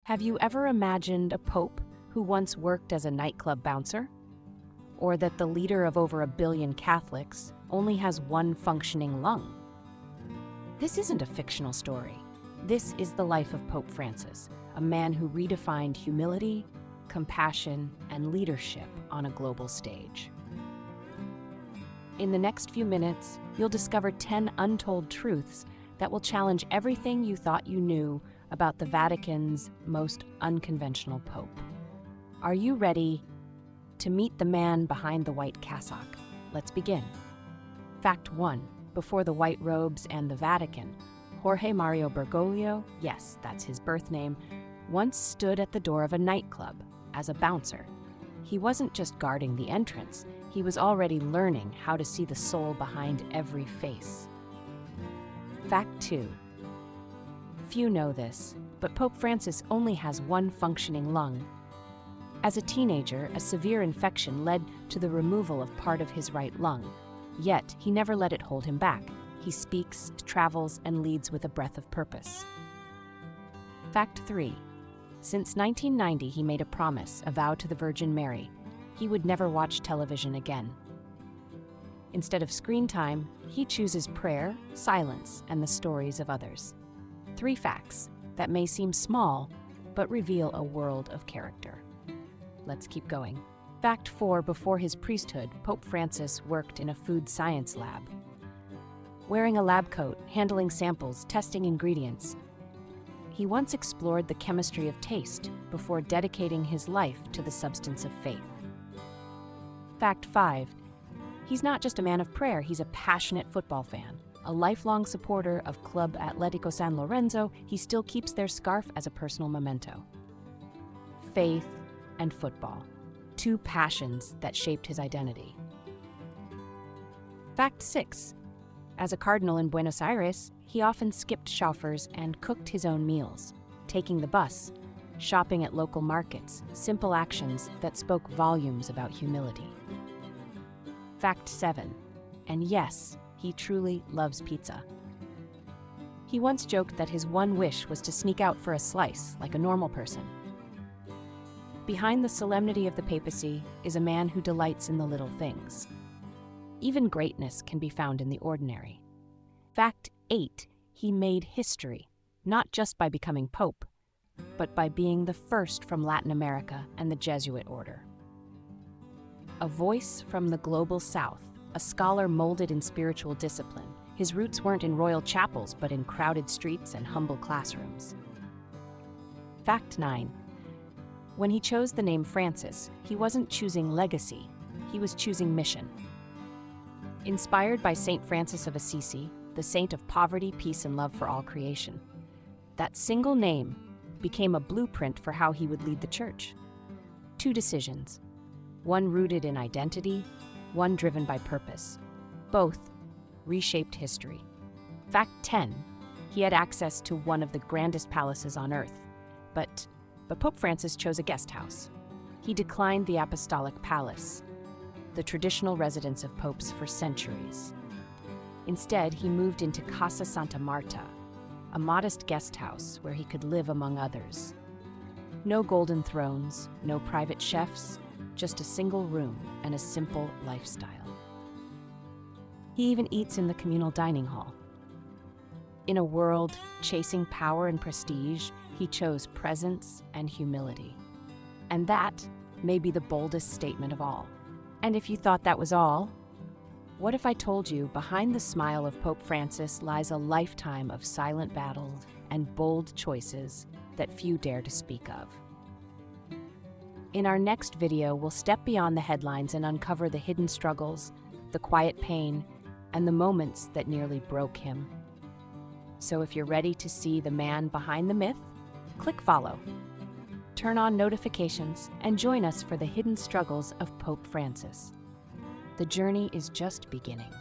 Have you ever imagined a pope who once worked as a nightclub bouncer? Or that the leader of over 1 billion Catholics only has one functioning lung? This isn't a fictional story. This is the life of Pope Francis, a man who redefined humility, compassion, and leadership on a global stage. In the next few minutes, you'll discover 10 untold truths that will challenge everything you thought you knew about the Vatican's most unconventional pope. Are you ready to meet the man behind the white cassock? Let's begin. Fact 1. Before the white robes and the Vatican, Jorge Mario Bergoglio, yes, that's his birth name, once stood at the door of a nightclub as a bouncer. He wasn't just guarding the entrance, he was already learning how to see the soul behind every face. Fact 2. Few know this, but Pope Francis only has one functioning lung. As a teenager, a severe infection led to the removal of part of his right lung. Yet, he never let it hold him back. He speaks, travels, and leads with a breath of purpose. Fact 3. Since 1990, he made a promise, a vow to the Virgin Mary. He would never watch television again. Instead of screen time, he chooses prayer, silence, and the stories of others. 3 facts that may seem small, but reveal a world of character. Let's keep going. Fact 4. Before his priesthood, Pope Francis worked in a food science lab. Wearing a lab coat, handling samples, testing ingredients, he once explored the chemistry of taste before dedicating his life to the substance of faith. Fact 5. He's not just a man of prayer, he's a passionate football fan. A lifelong supporter of Club Atlético San Lorenzo, he still keeps their scarf as a personal memento. Faith and football, 2 passions that shaped his identity. Fact 6. As a cardinal in Buenos Aires, he often skipped chauffeurs and cooked his own meals, taking the bus, shopping at local markets, simple actions that spoke volumes about humility. Fact 7. And yes, he truly loves pizza. He once joked that his one wish was to sneak out for a slice like a normal person. Behind the solemnity of the papacy is a man who delights in the little things. Even greatness can be found in the ordinary. Fact 8. He made history, not just by becoming pope, but by being the first from Latin America and the Jesuit order. A voice from the global south, a scholar molded in spiritual discipline. His roots weren't in royal chapels, but in crowded streets and humble classrooms. Fact 9. When he chose the name Francis, he wasn't choosing legacy, he was choosing mission. Inspired by Saint Francis of Assisi, the saint of poverty, peace, and love for all creation, that single name became a blueprint for how he would lead the church. 2 decisions, one rooted in identity, one driven by purpose. Both reshaped history. Fact 10. He had access to one of the grandest palaces on earth, but Pope Francis chose a guest house. He declined the apostolic palace, the traditional residence of popes for centuries. Instead, he moved into Casa Santa Marta, a modest guest house where he could live among others. No golden thrones, no private chefs, just a single room and a simple lifestyle. He even eats in the communal dining hall. In a world chasing power and prestige, he chose presence and humility. And that may be the boldest statement of all. And if you thought that was all, what if I told you behind the smile of Pope Francis lies a lifetime of silent battle and bold choices that few dare to speak of? In our next video, we'll step beyond the headlines and uncover the hidden struggles, the quiet pain, and the moments that nearly broke him. So if you're ready to see the man behind the myth, click follow. Turn on notifications and join us for the hidden struggles of Pope Francis. The journey is just beginning.